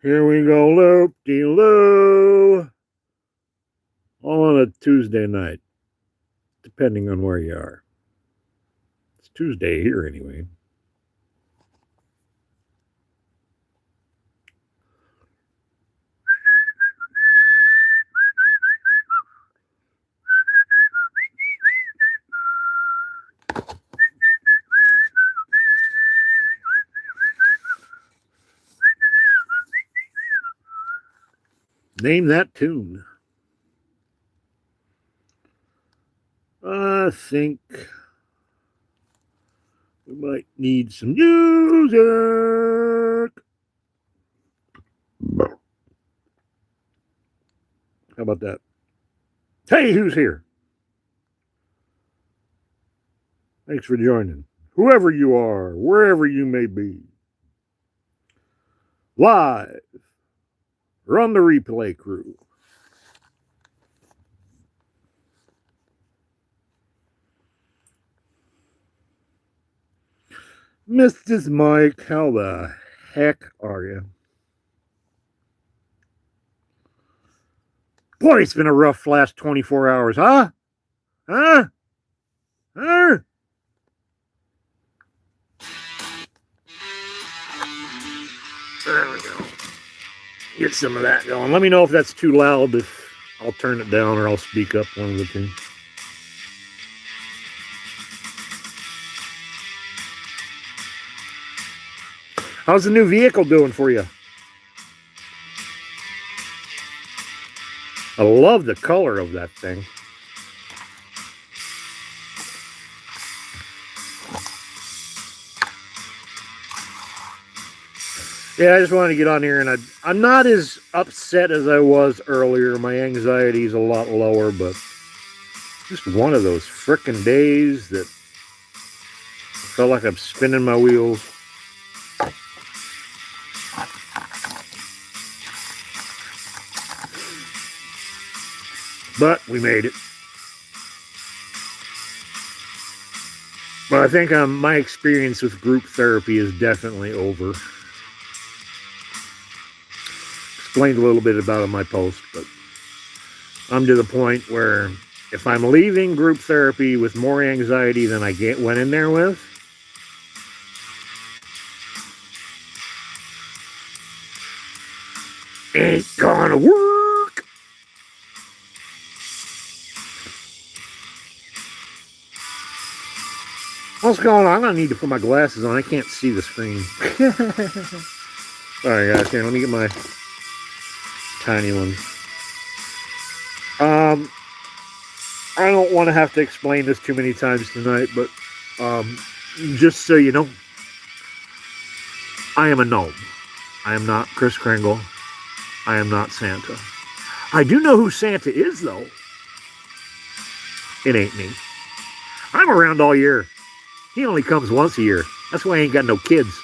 Here we go, loop-de-loo. All on a Tuesday night, depending on where you are. It's Tuesday here, anyway. Name that tune. I think we might need some music. How about that? Hey, who's here? Thanks for joining. Whoever you are, wherever you may be. Live. Run the replay crew. Mrs. Mike, how the heck are you? Boy, it's been a rough last 24 hours, huh? Huh? Huh? There we go. Get some of that going. Let me know if that's too loud. If I'll turn it down or I'll speak up, one of the two. How's the new vehicle doing for you? I love the color of that thing. Yeah, I just wanted to get on here, and I'm not as upset as I was earlier. My anxiety is a lot lower, but just one of those frickin' days that I felt like I'm spinning my wheels. But we made it. But I think my experience with group therapy is definitely over. Explained a little bit about it in my post, but I'm to the point where if I'm leaving group therapy with more anxiety than I went in there with, ain't gonna work. What's going on? I'm gonna need to put my glasses on. I can't see the screen. Sorry guys, here, let me get my tiny one. I don't want to have to explain this too many times tonight, but just so you know, I am a gnome. I am not Kris Kringle. I am not Santa. I do know who Santa is, though. It ain't me. I'm around all year. He only comes once a year. That's why I ain't got no kids.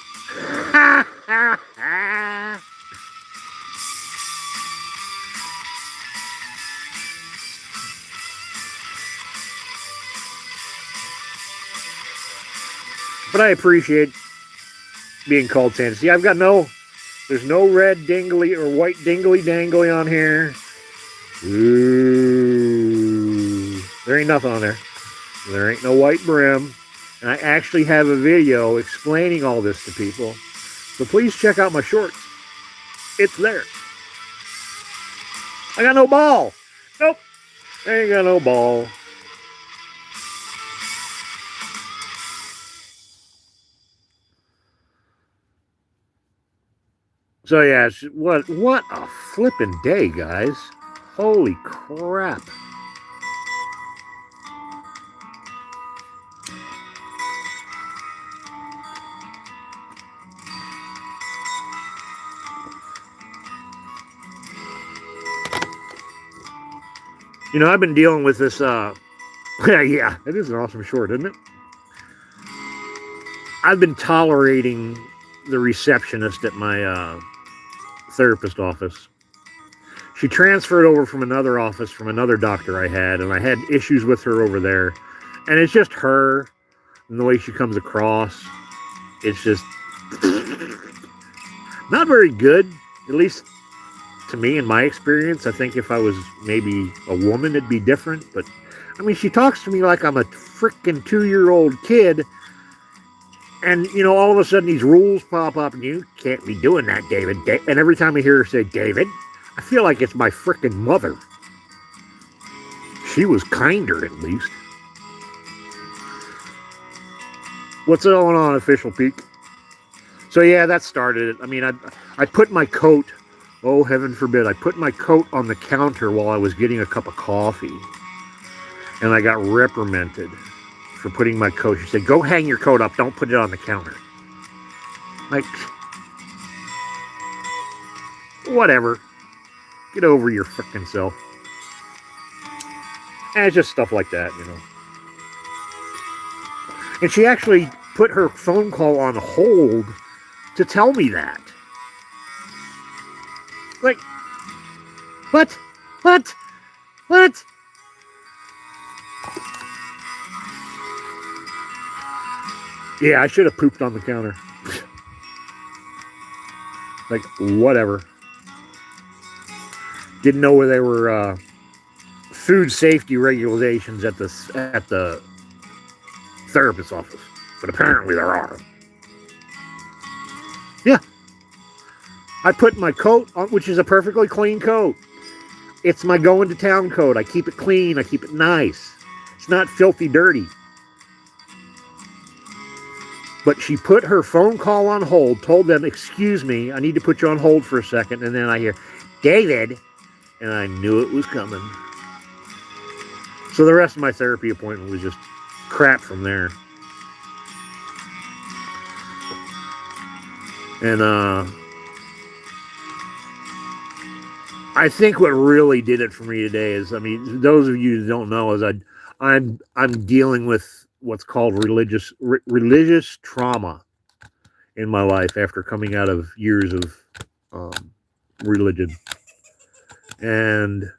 But I appreciate being called Santa. See, there's no red dingly or white dingly dangly on here. Ooh, there ain't nothing on there. There ain't no white brim. And I actually have a video explaining all this to people. So please check out my shorts. It's there. I got no ball. Nope. I ain't got no ball. So yeah, what a flippin' day, guys. Holy crap. You know, I've been dealing with this, yeah, it is an awesome short, isn't it? I've been tolerating the receptionist at my therapist office. She transferred over from another office from another doctor I had, and I had issues with her over there. And it's just her and the way she comes across. It's just not very good. At least to me, in my experience, I think if I was maybe a woman, it'd be different. But I mean, she talks to me like I'm a freaking 2-year-old kid. And, you know, all of a sudden these rules pop up and you can't be doing that, David. And every time I hear her say David, I feel like it's my freaking mother. She was kinder, at least. What's going on, Official Peak? So, yeah, that started it. I mean, I put my coat, oh, heaven forbid, I put my coat on the counter while I was getting a cup of coffee. And I got reprimanded for putting my coat. She said, go hang your coat up. Don't put it on the counter. Like, whatever. Get over your frickin' self. And it's just stuff like that, you know. And she actually put her phone call on hold to tell me that. Like, what? What? What? Yeah, I should have pooped on the counter. Like, whatever. Didn't know where there were food safety regulations at the therapist's office, but apparently there are. Yeah, I put my coat on, which is a perfectly clean coat. It's my going to town coat. I keep it clean. I keep it nice. It's not filthy dirty. But she put her phone call on hold, told them, excuse me, I need to put you on hold for a second. And then I hear, David. And I knew it was coming. So the rest of my therapy appointment was just crap from there. And I think what really did it for me today is, I mean, those of you who don't know, is I'm dealing with what's called religious trauma in my life after coming out of years of religion. And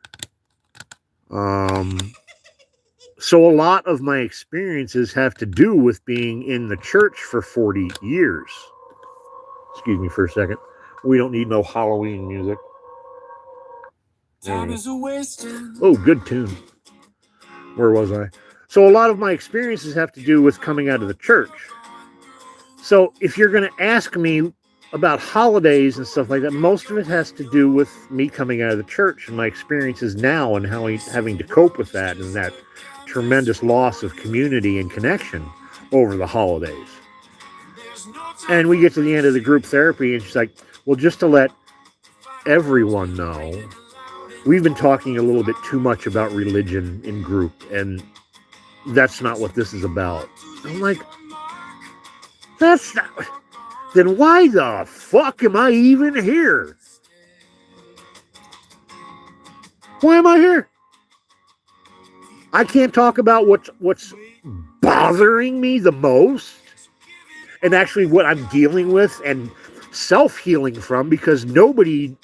so a lot of my experiences have to do with being in the church for 40 years. Excuse me for a second. We don't need no Halloween music. Time is a waste. Oh, good tune. Where was I? So a lot of my experiences have to do with coming out of the church. So if you're going to ask me about holidays and stuff like that, most of it has to do with me coming out of the church and my experiences now and how having to cope with that and that tremendous loss of community and connection over the holidays. And we get to the end of the group therapy and she's like, well, just to let everyone know, we've been talking a little bit too much about religion in group, and that's not what this is about. I'm like, that's not... Then why the fuck am I even here? Why am I here? I can't talk about what's bothering me the most, and actually what I'm dealing with and self-healing from, because nobody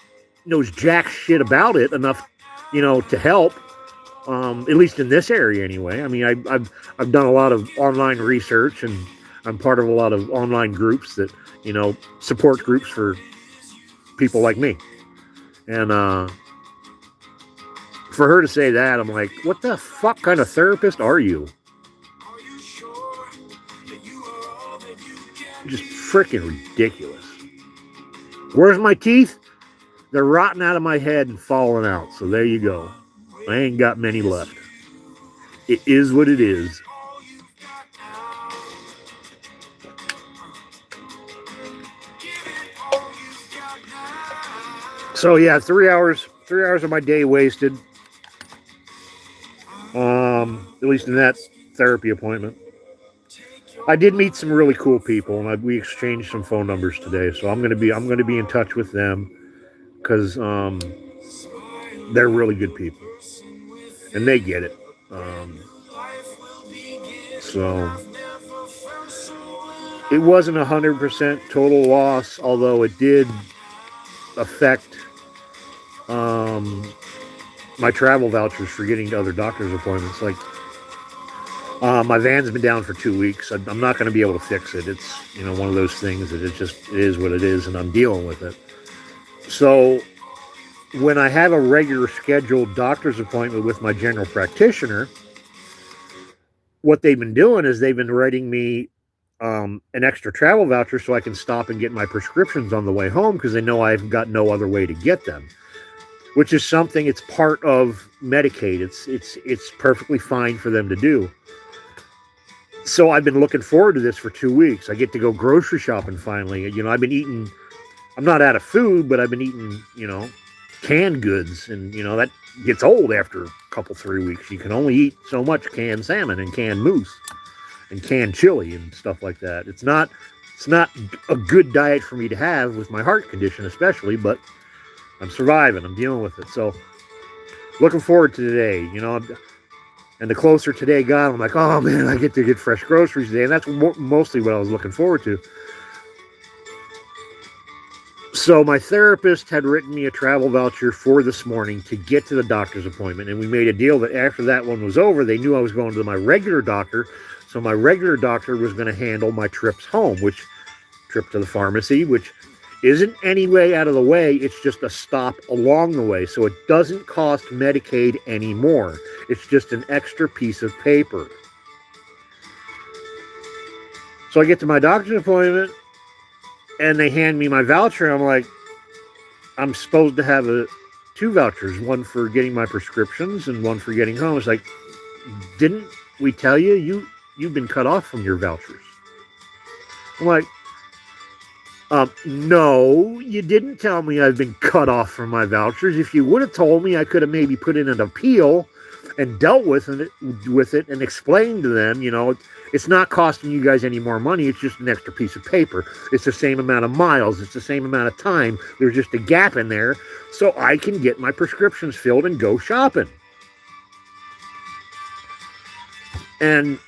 knows jack shit about it enough, you know, to help. At least in this area, anyway. I mean, I've done a lot of online research, and I'm part of a lot of online groups that, you know, support groups for people like me. And for her to say that, I'm like, what the fuck kind of therapist are you? Just freaking ridiculous. Where's my teeth? They're rotting out of my head and falling out. So there you go. I ain't got many left. It is what it is. So yeah, 3 hours of my day wasted. At least in that therapy appointment. I did meet some really cool people, and we exchanged some phone numbers today. So I'm gonna be in touch with them, because they're really good people, and they get it. So it wasn't 100% total loss, although it did affect my travel vouchers for getting to other doctor's appointments. Like, my van's been down for 2 weeks. I'm not going to be able to fix it. It's, you know, one of those things that it is what it is, and I'm dealing with it. So when I have a regular scheduled doctor's appointment with my general practitioner, what they've been doing is they've been writing me an extra travel voucher so I can stop and get my prescriptions on the way home because they know I've got no other way to get them, which is something, it's part of Medicaid. It's perfectly fine for them to do. So I've been looking forward to this for 2 weeks. I get to go grocery shopping finally. You know, I've been eating, I'm not out of food, but I've been eating, you know, canned goods, and you know that gets old after a couple 3 weeks. You can only eat so much canned salmon and canned moose and canned chili and stuff like that. It's not a good diet for me to have with my heart condition especially, but I'm surviving. I'm dealing with it. So looking forward to today, you know. And the closer today got, I'm like, oh man, I get to get fresh groceries today, and that's mostly what I was looking forward to. So my therapist had written me a travel voucher for this morning to get to the doctor's appointment, and we made a deal that after that one was over, they knew I was going to my regular doctor, so my regular doctor was going to handle my trips home, which trip to the pharmacy, which isn't any way out of the way. It's just a stop along the way, so it doesn't cost Medicaid anymore. It's just an extra piece of paper. So I get to my doctor's appointment, and they hand me my voucher. I'm like, I'm supposed to have two vouchers, one for getting my prescriptions and one for getting home. It's like, didn't we tell you you've been cut off from your vouchers? I'm like, no, you didn't tell me I've been cut off from my vouchers. If you would have told me, I could have maybe put in an appeal and dealt with it and explained to them, you know, it's not costing you guys any more money. It's just an extra piece of paper. It's the same amount of miles. It's the same amount of time. There's just a gap in there so I can get my prescriptions filled and go shopping. And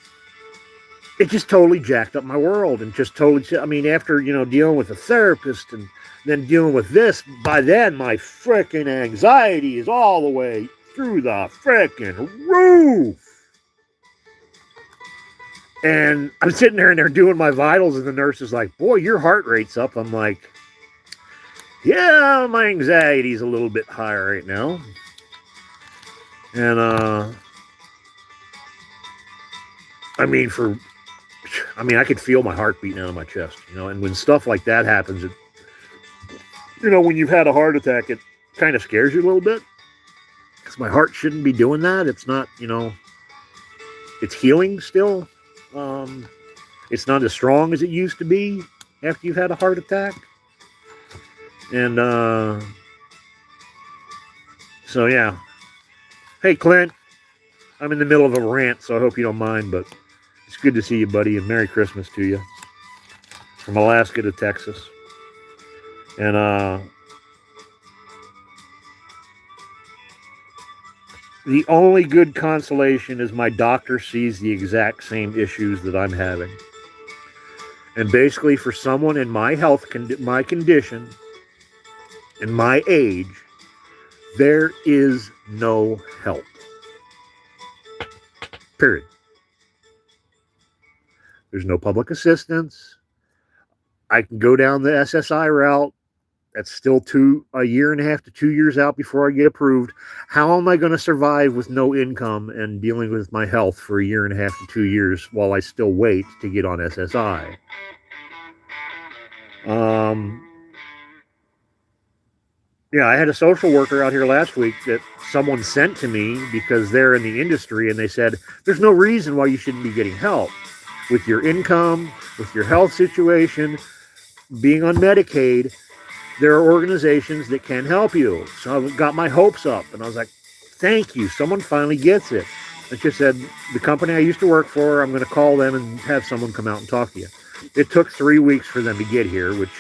it just totally jacked up my world, and just totally, I mean, after, you know, dealing with a therapist and then dealing with this, by then my frickin' anxiety is all the way through the frickin' roof. And I'm sitting there and they're doing my vitals, and the nurse is like, boy, your heart rate's up. I'm like, yeah, my anxiety's a little bit higher right now. And, I could feel my heart beating out of my chest, you know, and when stuff like that happens, you know, when you've had a heart attack, it kind of scares you a little bit, because my heart shouldn't be doing that. It's not, you know, it's healing still. It's not as strong as it used to be after you've had a heart attack. And, so yeah. Hey, Clint, I'm in the middle of a rant, so I hope you don't mind, but it's good to see you, buddy, and Merry Christmas to you. From Alaska to Texas. And, the only good consolation is my doctor sees the exact same issues that I'm having. And basically, for someone in my my condition, and my age, there is no help. Period. There's no public assistance. I can go down the SSI route. That's still a year and a half to 2 years out before I get approved. How am I going to survive with no income and dealing with my health for a year and a half to 2 years while I still wait to get on SSI? Yeah, I had a social worker out here last week that someone sent to me because they're in the industry, and they said, there's no reason why you shouldn't be getting help with your income, with your health situation, being on Medicaid. There are organizations that can help you. So I got my hopes up, and I was like, thank you. Someone finally gets it. And she said, the company I used to work for, I'm going to call them and have someone come out and talk to you. It took 3 weeks for them to get here, which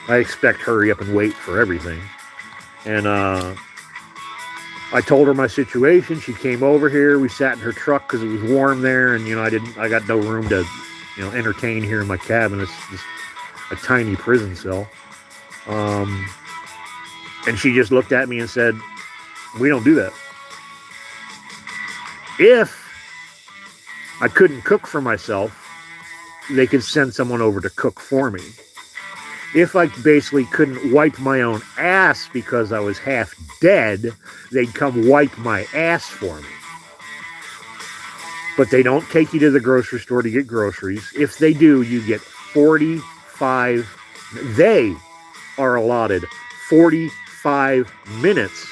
I expect hurry up and wait for everything. And I told her my situation. She came over here. We sat in her truck because it was warm there, and, you know, I got no room to, you know, entertain here in my cabin. It's just a tiny prison cell. And she just looked at me and said, we don't do that. If I couldn't cook for myself, they could send someone over to cook for me. If I basically couldn't wipe my own ass because I was half dead, they'd come wipe my ass for me. But they don't take you to the grocery store to get groceries. If they do, you get 45, they are allotted 45 minutes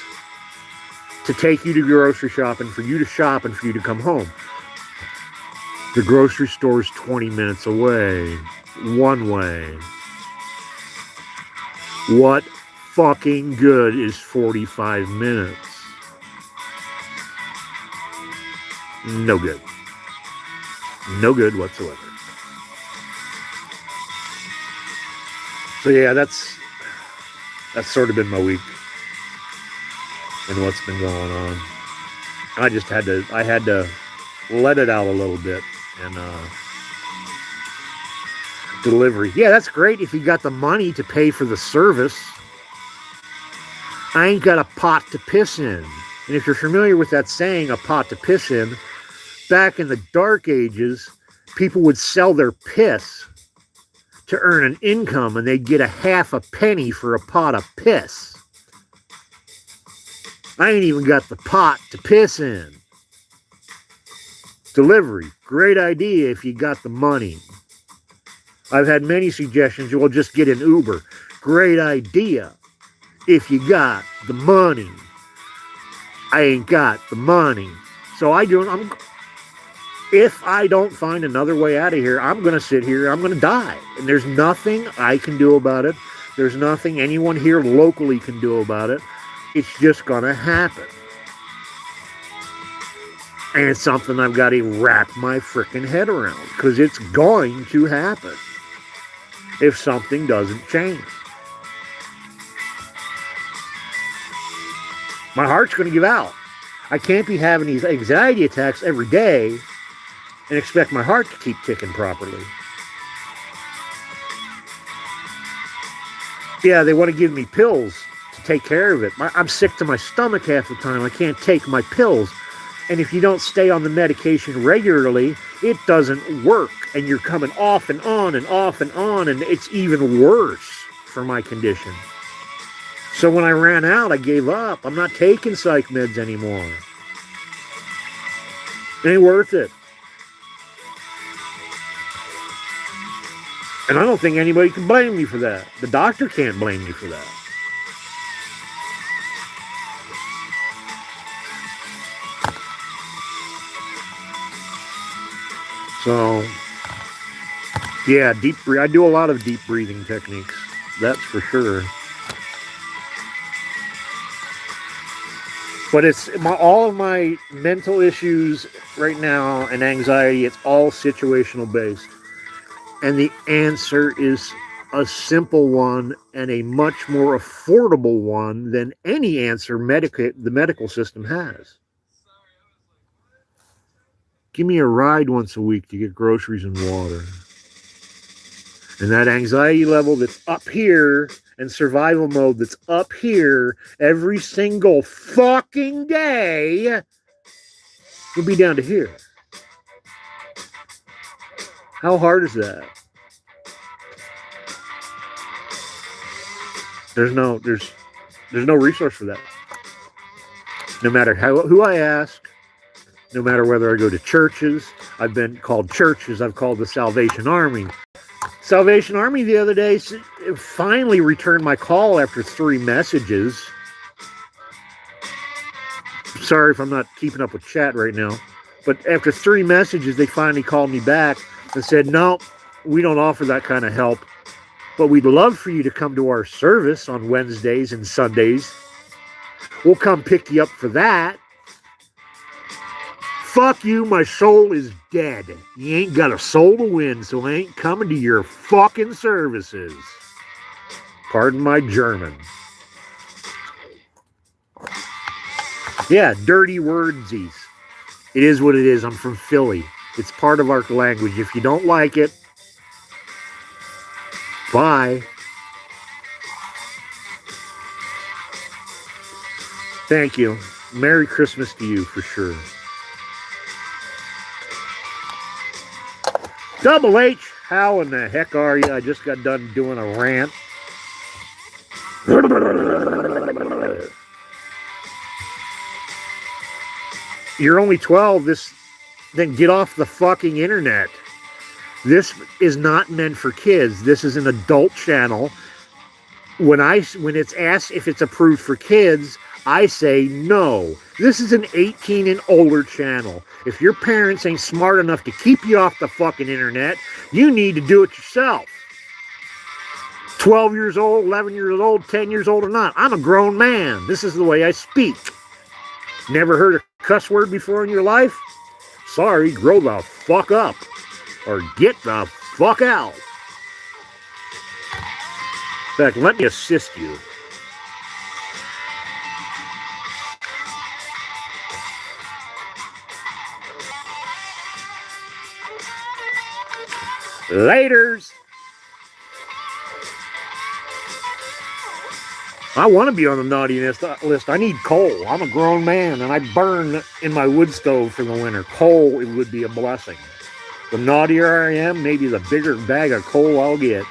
to take you to grocery shopping, for you to shop, and for you to come home. The grocery store is 20 minutes away, one way. What fucking good is 45 minutes? No good. No good whatsoever. So yeah, that's sort of been my week and what's been going on. I had to let it out a little bit. And delivery. Yeah, that's great if you got the money to pay for the service. I ain't got a pot to piss in. And if you're familiar with that saying, a pot to piss in, back in the dark ages, people would sell their piss to earn an income, and they'd get a half a penny for a pot of piss. I ain't even got the pot to piss in. Delivery, great idea if you got the money. I've had many suggestions. Well, just get an Uber. Great idea if you got the money. I ain't got the money. So if I don't find another way out of here, I'm going to sit here. I'm going to die. And there's nothing I can do about it. There's nothing anyone here locally can do about it. It's just going to happen. And it's something I've got to wrap my freaking head around, because it's going to happen if something doesn't change. My heart's going to give out. I can't be having these anxiety attacks every day and expect my heart to keep ticking properly. Yeah, they want to give me pills to take care of it. I'm sick to my stomach half the time. I can't take my pills. And if you don't stay on the medication regularly, it doesn't work. And you're coming off and on and off and on, and it's even worse for my condition. So when I ran out, I gave up. I'm not taking psych meds anymore. It ain't worth it. And I don't think anybody can blame me for that. The doctor can't blame me for that. So, yeah, I do a lot of deep breathing techniques. That's for sure. But it's all of my mental issues right now and anxiety, it's all situational based. And the answer is a simple one and a much more affordable one than any answer the medical system has. Give me a ride once a week to get groceries and water. And that anxiety level that's up here and survival mode that's up here every single fucking day will be down to here. How hard is that? There's no resource for that. No matter who I ask, no matter whether I go to churches, I've been called churches, I've called the Salvation Army. Salvation Army the other day finally returned my call after 3 messages. Sorry if I'm not keeping up with chat right now. But after 3 messages, they finally called me back and said, no, we don't offer that kind of help. But we'd love for you to come to our service on Wednesdays and Sundays. We'll come pick you up for that. Fuck you, my soul is dead. You ain't got a soul to win, so I ain't coming to your fucking services. Pardon my German. Yeah, dirty wordsies. It is what it is. I'm from Philly. It's part of our language. If you don't like it, bye. Thank you. Merry Christmas to you for sure. Double H, how in the heck are you? I just got done doing a rant. You're only 12. Then get off the fucking internet. This is not meant for kids. This is an adult channel. When it's asked if it's approved for kids, I say no. This is an 18 and older channel. If your parents ain't smart enough to keep you off the fucking internet, you need to do it yourself. 12 years old, 11 years old, 10 years old or not. I'm a grown man. This is the way I speak. Never heard a cuss word before in your life? Sorry, grow the fuck up. Or get the fuck out. In fact, let me assist you. Laters. I want to be on the naughty list. I need coal. I'm a grown man, and I burn in my wood stove for the winter. Coal, it would be a blessing. The naughtier I am, maybe the bigger bag of coal I'll get.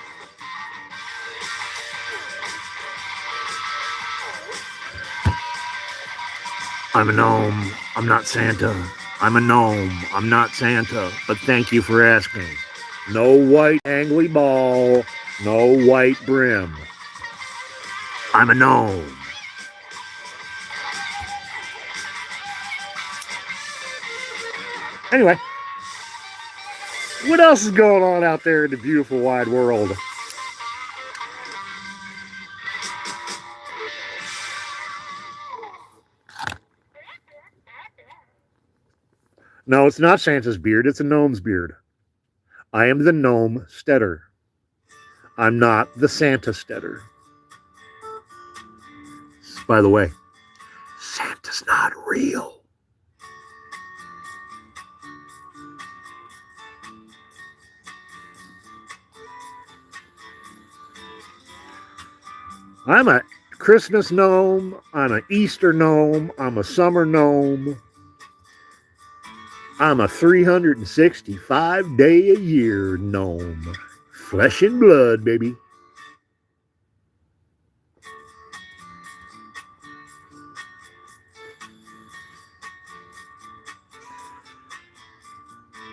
I'm a gnome. I'm not Santa. I'm a gnome. I'm not Santa. But thank you for asking. No white angly ball. No white brim. I'm a gnome. Anyway, what else is going on out there in the beautiful wide world? No, it's not Santa's beard. It's a gnome's beard. I am the gnome Stetter. I'm not the Santa Stetter. By the way, Santa's not real. I'm a Christmas gnome. I'm an Easter gnome. I'm a summer gnome. I'm a 365-day-a-year gnome. Flesh and blood, baby.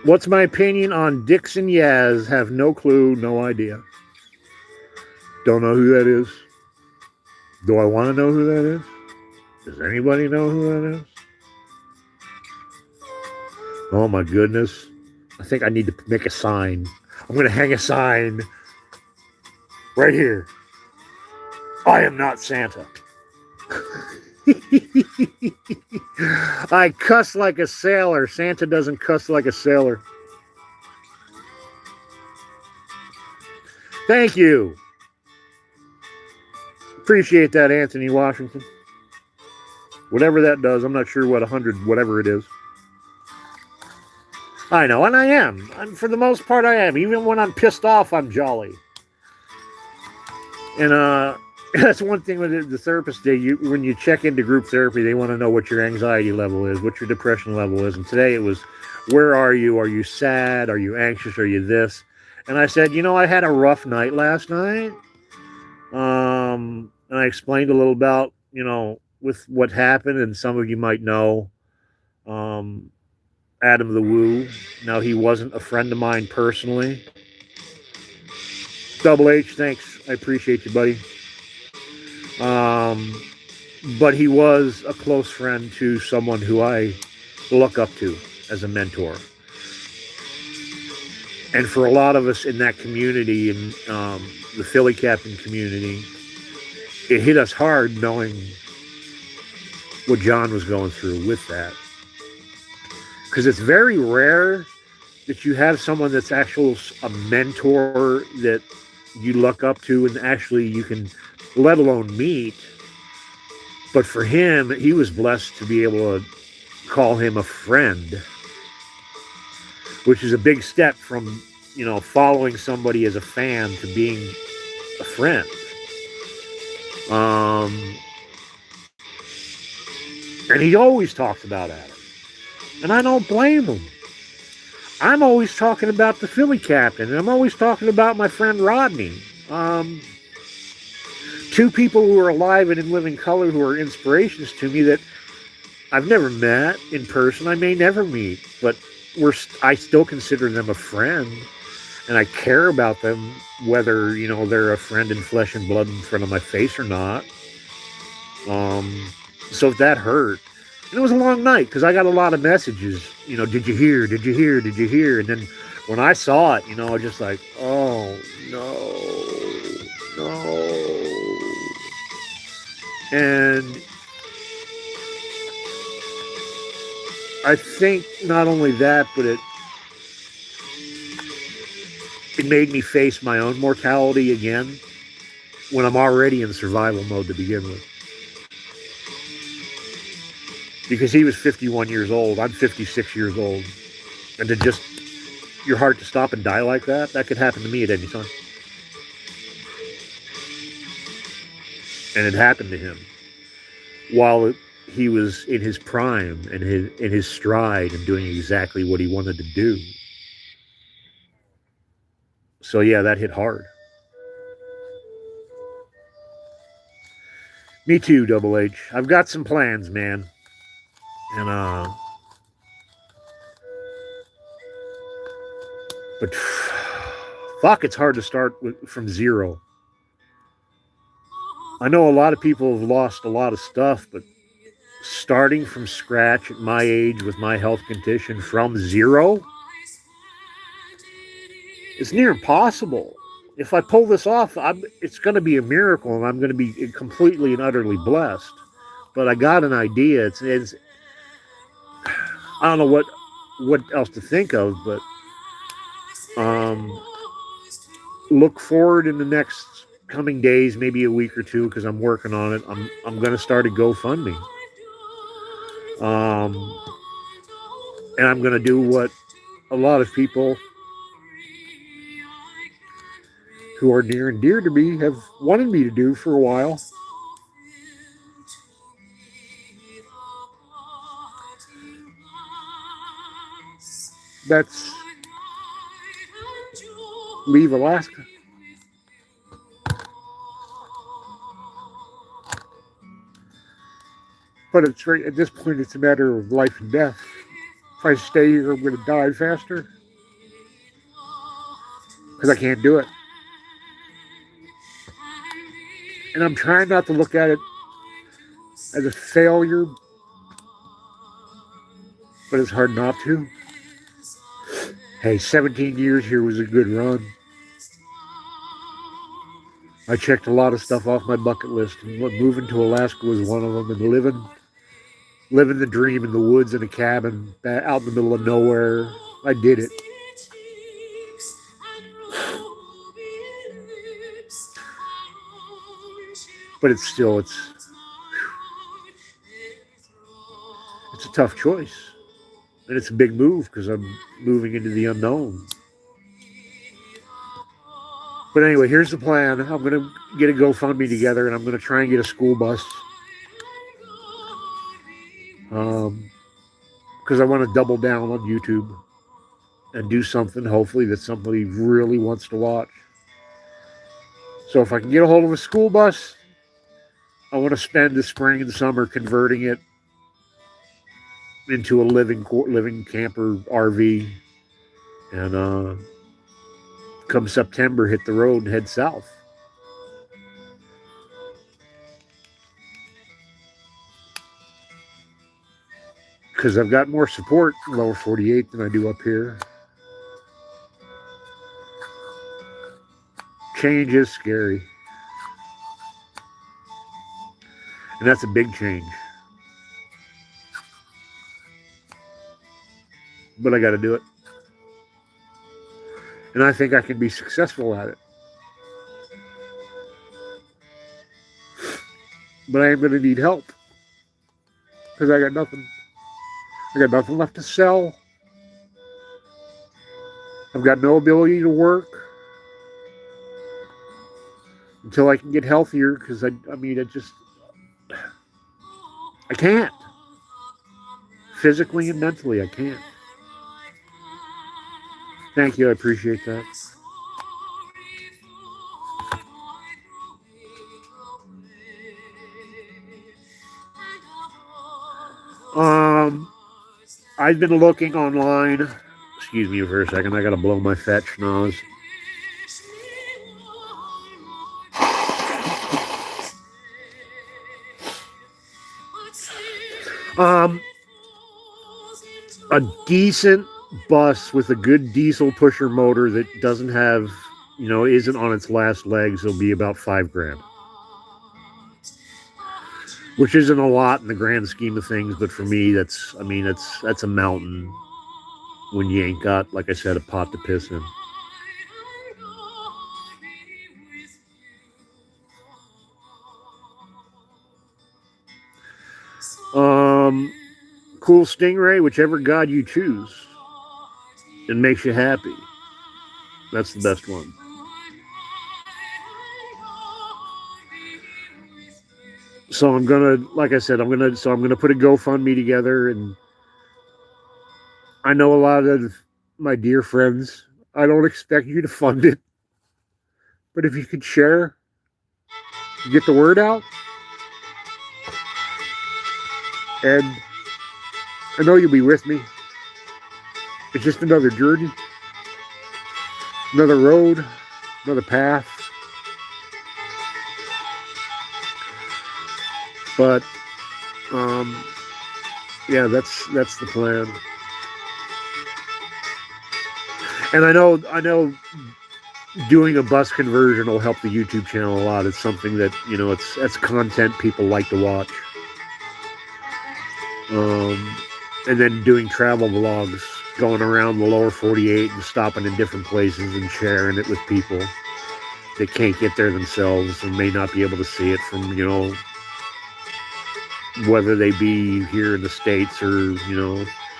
What's my opinion on Dixon Yaz? Have no clue, no idea. Don't know who that is. Do I want to know who that is? Does anybody know who that is? Oh my goodness. I think I need to make a sign. I'm going to hang a sign right here. I am not Santa. I cuss like a sailor. Santa doesn't cuss like a sailor. Thank you. Appreciate that, Anthony Washington. Whatever that does, I'm not sure what 100, whatever it is. I know, and I am. For the most part, I am. Even when I'm pissed off, I'm jolly. And that's one thing with the therapist day. When you check into group therapy, they want to know what your anxiety level is, what your depression level is. And today it was, where are you? Are you sad? Are you anxious? Are you this? And I said, I had a rough night last night. And I explained a little about, with what happened, and some of you might know Adam the Woo. Now, he wasn't a friend of mine personally. Double H, thanks. I appreciate you, buddy. But he was a close friend to someone who I look up to as a mentor. And for a lot of us in that community, in the Philly Captain community, it hit us hard knowing what John was going through with that. Because it's very rare that you have someone that's actually a mentor that you look up to and actually you can, let alone meet. But for him, he was blessed to be able to call him a friend, which is a big step from, following somebody as a fan to being a friend. And he always talks about Adam. And I don't blame him. I'm always talking about the Philly Captain. And I'm always talking about my friend Rodney. 2 two people who are alive and in living color who are inspirations to me that I've never met in person. I may never meet, but I still consider them a friend, and I care about them, whether they're a friend in flesh and blood in front of my face or not. So if that hurt, and it was a long night because I got a lot of messages. Did you hear? Did you hear? Did you hear? And then when I saw it, I was just like, oh no, no. And I think not only that, but it made me face my own mortality again when I'm already in survival mode to begin with. Because he was 51 years old, I'm 56 years old. And to just, your heart to stop and die like that could happen to me at any time. And it happened to him while he was in his prime and in his stride and doing exactly what he wanted to do. So yeah, that hit hard. Me too, Double H. I've got some plans, man. And but fuck, it's hard to start from zero. I know a lot of people have lost a lot of stuff, but starting from scratch at my age with my health condition from zero, it's near impossible. If I pull this off, it's going to be a miracle, and I'm going to be completely and utterly blessed. But I got an idea. It's I don't know what else to think of, but look forward in the next coming days, maybe a week or two, because I'm working on it. I'm going to start a GoFundMe, and I'm going to do what a lot of people who are near and dear to me have wanted me to do for a while. That's leave Alaska. But it's right at this point, it's a matter of life and death. If I stay here, I'm going to die faster because I can't do it. And I'm trying not to look at it as a failure, but it's hard not to. Hey, 17 years here was a good run. I checked a lot of stuff off my bucket list, and moving to Alaska was one of them, and living the dream in the woods in a cabin out in the middle of nowhere. I did it. But it's a tough choice. And it's a big move because I'm moving into the unknown. But anyway, here's the plan. I'm going to get a GoFundMe together, and I'm going to try and get a school bus. Because I want to double down on YouTube and do something, hopefully, that somebody really wants to watch. So if I can get a hold of a school bus, I want to spend the spring and summer converting it into a living camper RV, and come September, hit the road and head south. Because I've got more support in lower 48 than I do up here. Change is scary. And that's a big change. But I got to do it. And I think I can be successful at it. But I am going to need help. Because I got nothing. I got nothing left to sell. I've got no ability to work until I can get healthier, because I can't. Physically and mentally, I can't. Thank you, I appreciate that. I've been looking online. Excuse me for a second. I gotta blow my fetch nose. A decent bus with a good diesel pusher motor that doesn't have, isn't on its last legs will be about $5,000. Which isn't a lot in the grand scheme of things, but for me, that's a mountain when you ain't got, like I said, a pot to piss in. Cool Stingray, whichever god you choose, it makes you happy. That's the best one. So I'm gonna, like I said, I'm gonna put a GoFundMe together, and I know a lot of my dear friends. I don't expect you to fund it, but if you could share, get the word out, and I know you'll be with me. It's just another journey, another road, another path. But yeah, that's the plan. And I know doing a bus conversion will help the YouTube channel a lot. It's something that, it's content people like to watch. And then doing travel vlogs, going around the lower 48 and stopping in different places and sharing it with people that can't get there themselves and may not be able to see it from, whether they be here in the States or,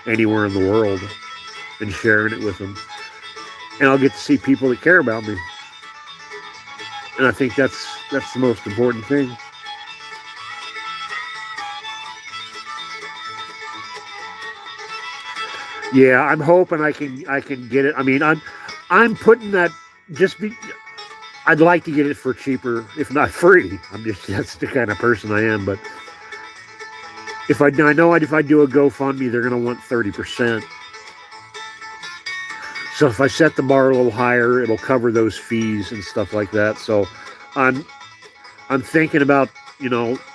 anywhere in the world, and sharing it with them. And I'll get to see people that care about me. And I think that's the most important thing. Yeah, I'm hoping I can get it. I mean, I'm putting that I'd like to get it for cheaper, if not free. That's the kind of person I am. But if I do a GoFundMe, they're going to want 30%. So if I set the bar a little higher, it'll cover those fees and stuff like that. So I'm thinking about,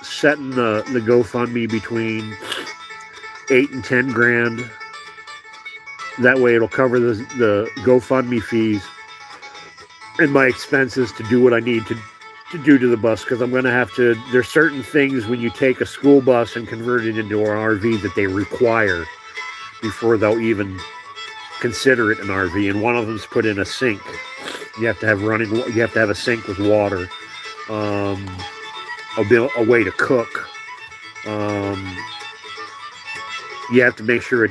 setting the GoFundMe between $8,000 and $10,000. That way it'll cover the GoFundMe fees and my expenses to do what I need to do to the bus, because I'm going to have to. There's certain things when you take a school bus and convert it into an RV that they require before they'll even consider it an RV, and one of them's put in a sink. You have to have a sink with water, a way to cook. You have to make sure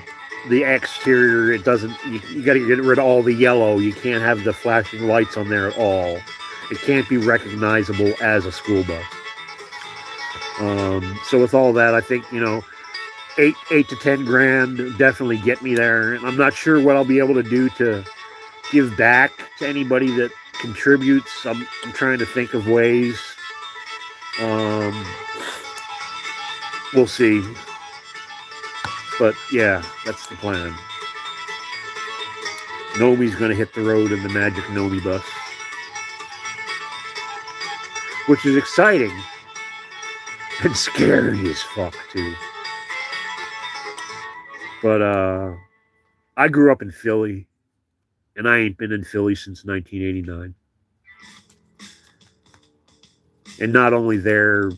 the exterior, it doesn't, you got to get rid of all the yellow. You can't have the flashing lights on there at all. It can't be recognizable as a school bus. So with all that, I think, $8,000 to $10,000 definitely get me there. And I'm not sure what I'll be able to do to give back to anybody that contributes. I'm trying to think of ways. We'll see. But yeah, that's the plan. Gnomie's going to hit the road in the magic Gnomie bus, which is exciting and scary as fuck too. But I grew up in Philly, and I ain't been in Philly since 1989. And not only there,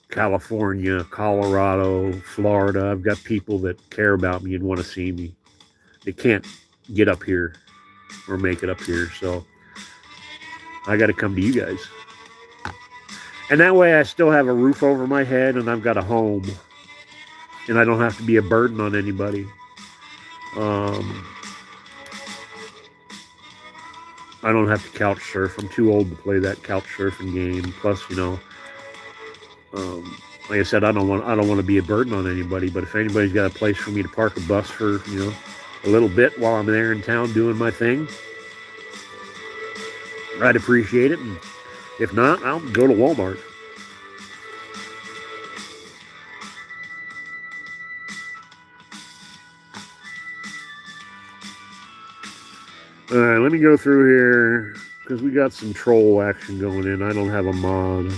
California, Colorado, Florida. I've got people that care about me and want to see me. They can't get up here or make it up here, so I got to come to you guys. And that way I still have a roof over my head, and I've got a home, and I don't have to be a burden on anybody. I don't have to couch surf. I'm too old to play that couch surfing game. Plus, like I said, I don't want to be a burden on anybody. But if anybody's got a place for me to park a bus for, a little bit while I'm there in town doing my thing, I'd appreciate it. And if not, I'll go to Walmart. All right, let me go through here because we got some troll action going in. I don't have a mod.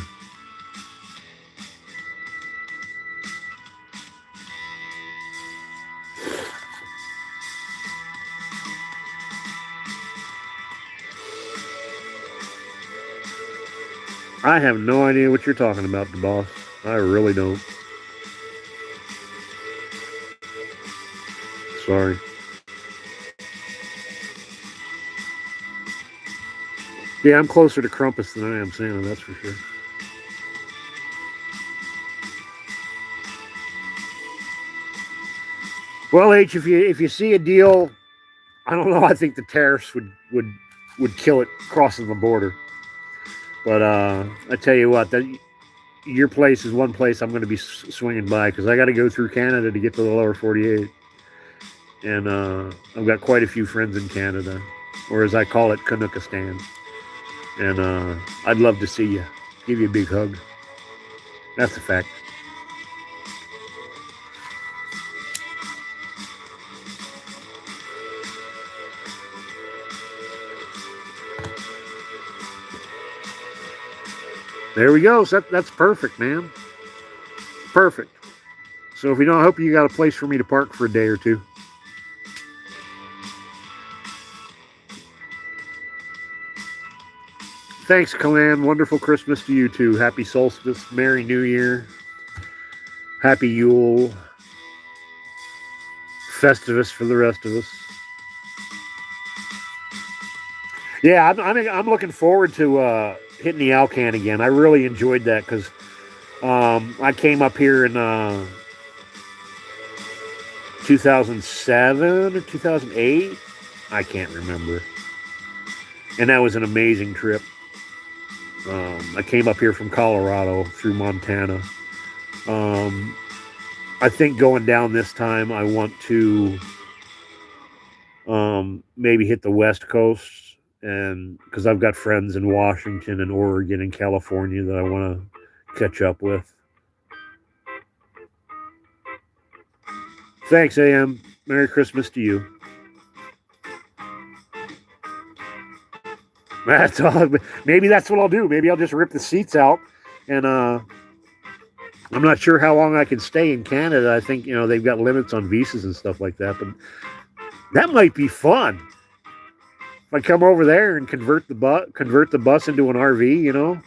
I have no idea what you're talking about, the boss. I really don't. Sorry. Yeah, I'm closer to Crumpus than I am Santa, that's for sure. Well, H, if you see a deal, I don't know. I think the tariffs would kill it crossing the border. But I tell you what, your place is one place I'm going to be swinging by because I got to go through Canada to get to the lower 48, and I've got quite a few friends in Canada, or as I call it, Canuckistan. And I'd love to see you, give you a big hug. That's a fact. There we go. So that's perfect, man. Perfect. So if you don't, I hope you got a place for me to park for a day or two. Thanks, Kalan. Wonderful Christmas to you too. Happy solstice. Merry New Year. Happy Yule. Festivus for the rest of us. Yeah, I'm looking forward to hitting the Alcan again. I really enjoyed that because I came up here in 2007 or 2008. I can't remember. And that was an amazing trip. I came up here from Colorado through Montana. I think going down this time, I want to maybe hit the West Coast, and because I've got friends in Washington and Oregon and California that I want to catch up with. Thanks, AM. Merry Christmas to you. That's all. Maybe that's what I'll do. Maybe I'll just rip the seats out, and I'm not sure how long I can stay in Canada. I think they've got limits on visas and stuff like that, but that might be fun. If I come over there and convert the bus into an RV,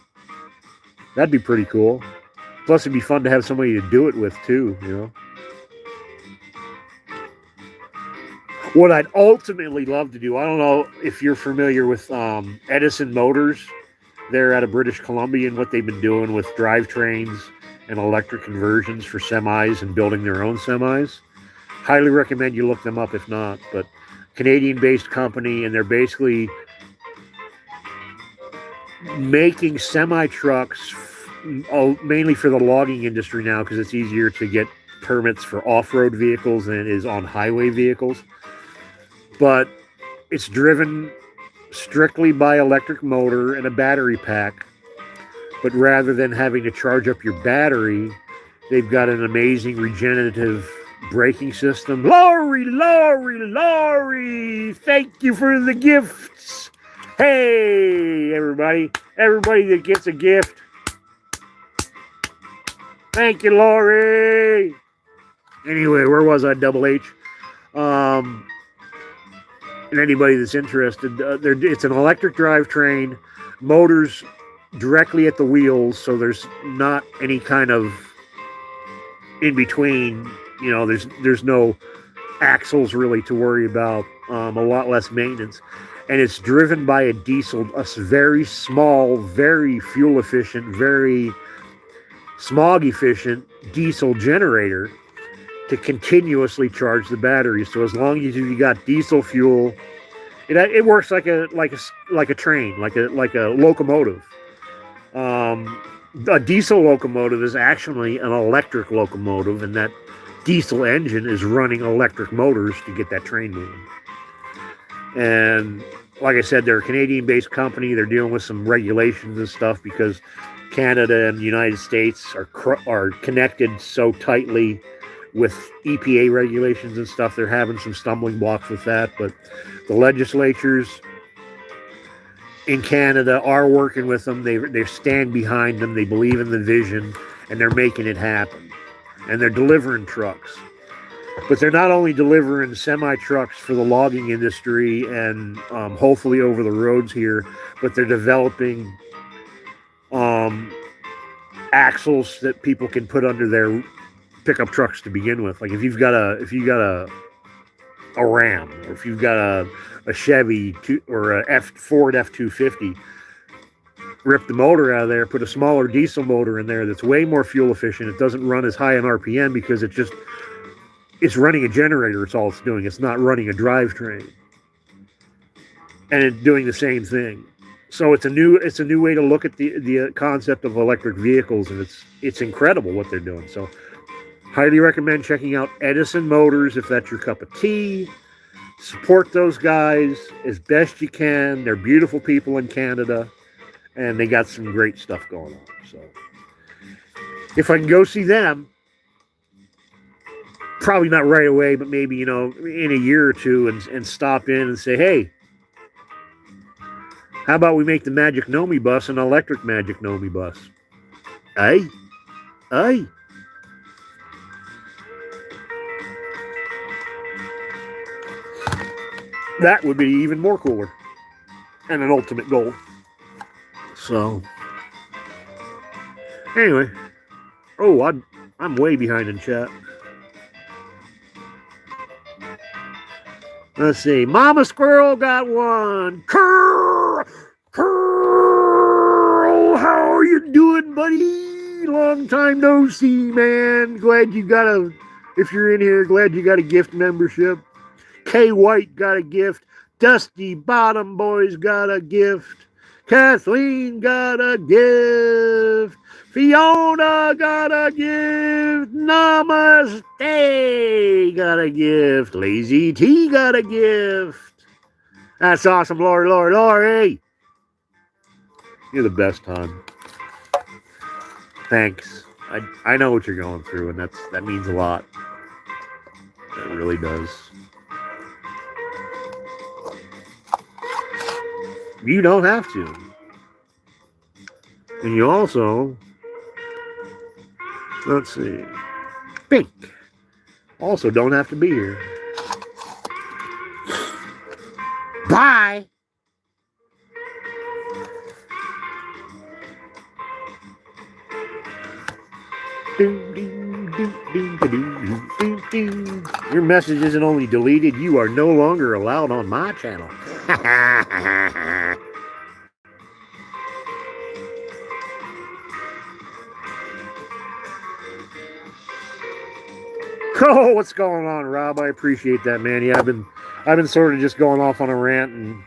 that'd be pretty cool. Plus, it'd be fun to have somebody to do it with too. What I'd ultimately love to do, I don't know if you're familiar with Edison Motors. They're out of British Columbia, and what they've been doing with drivetrains and electric conversions for semis and building their own semis. Highly recommend you look them up if not. But Canadian-based company, and they're basically making semi-trucks mainly for the logging industry now because it's easier to get permits for off-road vehicles than it is on highway vehicles. But it's driven strictly by electric motor and a battery pack. But rather than having to charge up your battery, they've got an amazing regenerative braking system. Laurie, thank you for the gifts. Hey, everybody that gets a gift. Thank you, Laurie. Anyway, where was I, Double H? And anybody that's interested, it's an electric drivetrain, motors directly at the wheels, so there's not any kind of in between. There's no axles really to worry about. A lot less maintenance, and it's driven by a very small, very fuel efficient, very smog efficient diesel generator to continuously charge the battery. So as long as you got diesel fuel, it works like a train, like a locomotive. A diesel locomotive is actually an electric locomotive, and that diesel engine is running electric motors to get that train moving. And like I said, they're a Canadian-based company. They're dealing with some regulations and stuff because Canada and the United States are connected so tightly with EPA regulations and stuff. They're having some stumbling blocks with that, but the legislatures in Canada are working with them. They stand behind them. They believe in the vision, and they're making it happen. And they're delivering trucks. But they're not only delivering semi-trucks for the logging industry and hopefully over the roads here, but they're developing axles that people can put under their pickup trucks to begin with. Like if you got a Ram, or if you've got a Chevy or a Ford F-250, rip the motor out of there, put a smaller diesel motor in there that's way more fuel efficient. It doesn't run as high in RPM because it's running a generator. It's all it's doing. It's not running a drivetrain, and it's doing the same thing. So it's a new way to look at the concept of electric vehicles, and it's incredible what they're doing. So highly recommend checking out Edison Motors if that's your cup of tea. Support those guys as best you can. They're beautiful people in Canada, and they got some great stuff going on. So if I can go see them, probably not right away, but maybe, in a year or two, and stop in and say, hey, how about we make the Magic Gnomie bus an electric Magic Gnomie bus? Aye. That would be even more cooler and an ultimate goal. So, anyway. Oh, I'm way behind in chat. Let's see. Mama Squirrel got one. Curl, how are you doing, buddy? Long time no see, man. If you're in here, glad you got a gift membership. K White got a gift. Dusty Bottom Boys got a gift. Kathleen got a gift. Fiona got a gift. Namaste got a gift. Lazy T got a gift. That's awesome, Lori. You're the best, hon. Thanks. I know what you're going through, and that means a lot. It really does. You don't have to. And you also, let's see, Pink, also don't have to be here. Bye. Your message isn't only deleted, you are no longer allowed on my channel. Oh, what's going on, Rob? I appreciate that, man. Yeah, I've been sort of just going off on a rant and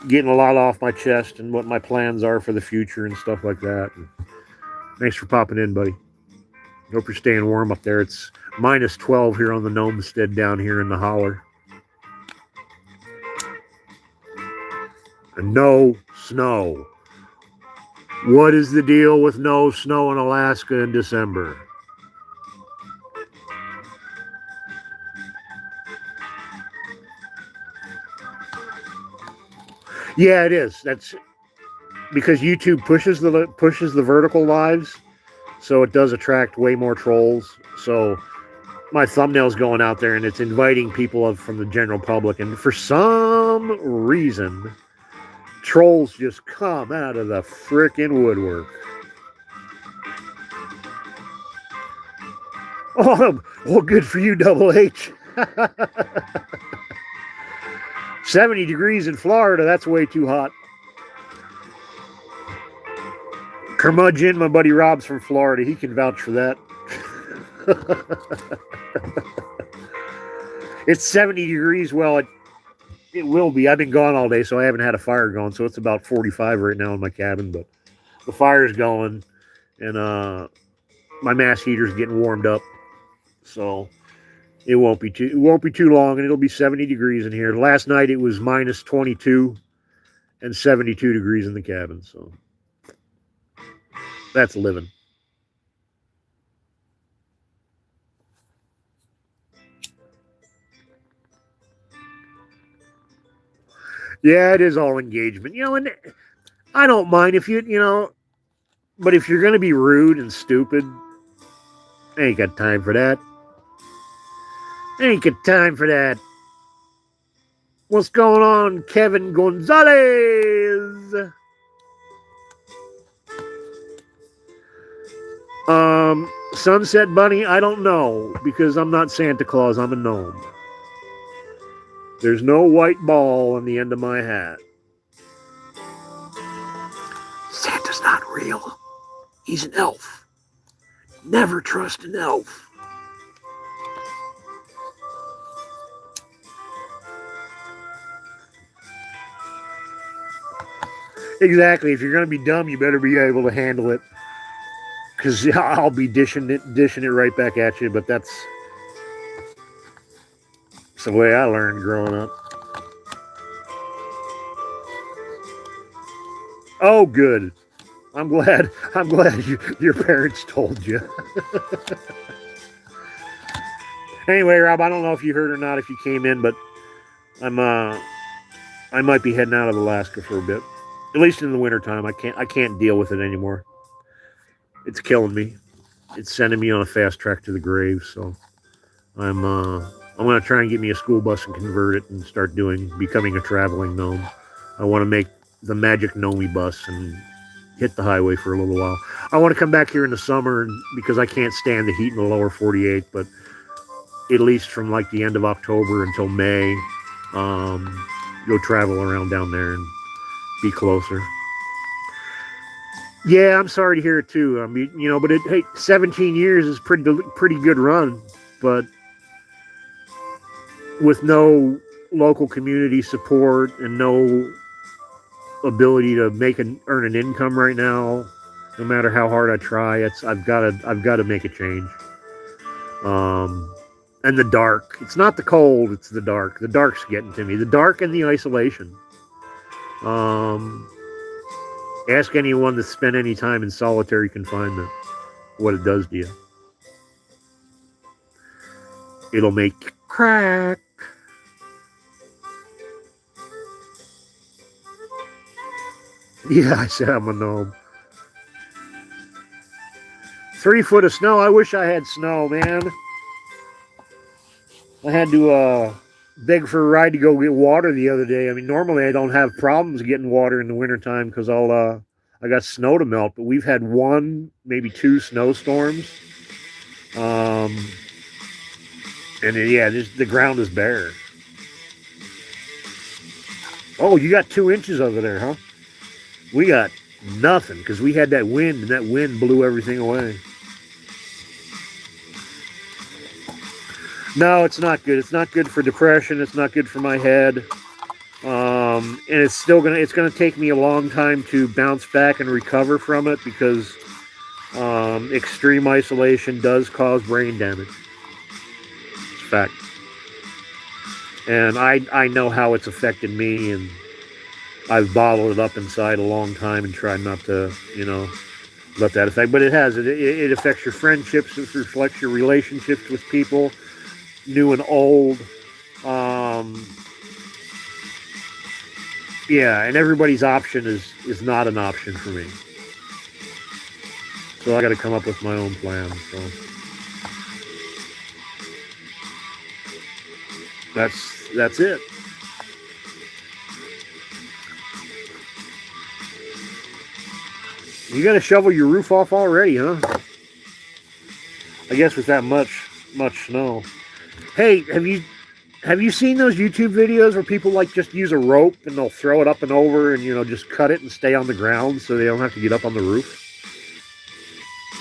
getting a lot off my chest and what my plans are for the future and stuff like that. And thanks for popping in, buddy. Hope you're staying warm up there. It's minus 12 here on the Gnomestead down here in the holler. And no snow. What is the deal with no snow in Alaska in December? Yeah, it is. That's because YouTube pushes the vertical lives, so it does attract way more trolls. So my thumbnail's going out there, and it's inviting people from the general public. And for some reason, trolls just come out of the frickin' woodwork. Oh, well, good for you, Double H. 70 degrees in Florida, that's way too hot. Curmudgeon, my buddy Rob's from Florida. He can vouch for that. It's 70 degrees. Well, it will be. I've been gone all day, so I haven't had a fire going. So it's about 45 right now in my cabin. But the fire's going, and my mass heater's getting warmed up. So it won't be too long, and it'll be 70 degrees in here. Last night it was minus 22 and 72 degrees in the cabin. So that's living. Yeah, it is all engagement. And I don't mind if but if you're going to be rude and stupid, I ain't got time for that. I ain't got time for that. What's going on, Kevin Gonzalez? Sunset Bunny, I don't know, because I'm not Santa Claus, I'm a gnome. There's no white ball on the end of my hat. Santa's not real. He's an elf. Never trust an elf. Exactly. If you're going to be dumb, you better be able to handle it. Because I'll be dishing it right back at you. But that's the way I learned growing up. Oh, good. I'm glad your parents told you. Anyway, Rob, I don't know if you heard or not if you came in, but I might be heading out of Alaska for a bit. At least in the wintertime. I can't deal with it anymore. It's killing me. It's sending me on a fast track to the grave, so I'm gonna try and get me a school bus and convert it and start becoming a traveling gnome. I want to make the magic Gnomie bus and hit the highway for a little while. I want to come back here in the summer because I can't stand the heat in the lower 48, but at least from like the end of October until May, go travel around down there and be closer. Yeah, I'm sorry to hear it too. I mean, but 17 years is pretty good run, but with no local community support and no ability to earn an income right now, no matter how hard I try, I've got to make a change. And the dark. It's not the cold, it's the dark. The dark's getting to me. The dark and the isolation. Ask anyone that spent any time in solitary confinement what it does to you. It'll make you crack. Yeah, I said I'm a gnome. 3 foot of snow. I wish I had snow, man. I had to beg for a ride to go get water the other day. I mean, normally I don't have problems getting water in the wintertime because I got snow to melt, but we've had 1, maybe 2 snowstorms. And the ground is bare. Oh, you got 2 inches over there, huh? We got nothing because we had that wind, and that wind blew everything away. No, it's not good. It's not good for depression. It's not good for my head. And it's gonna take me a long time to bounce back and recover from it because extreme isolation does cause brain damage. It's a fact. And I know how it's affected me, and I've bottled it up inside a long time and tried not to, let that affect. But it has. It affects your friendships. It reflects your relationships with people, new and old. And everybody's option is not an option for me. So I got to come up with my own plan. So that's it. You got to shovel your roof off already, huh? I guess with that much snow. Hey, have you seen those YouTube videos where people just use a rope and they'll throw it up and over and just cut it and stay on the ground so they don't have to get up on the roof?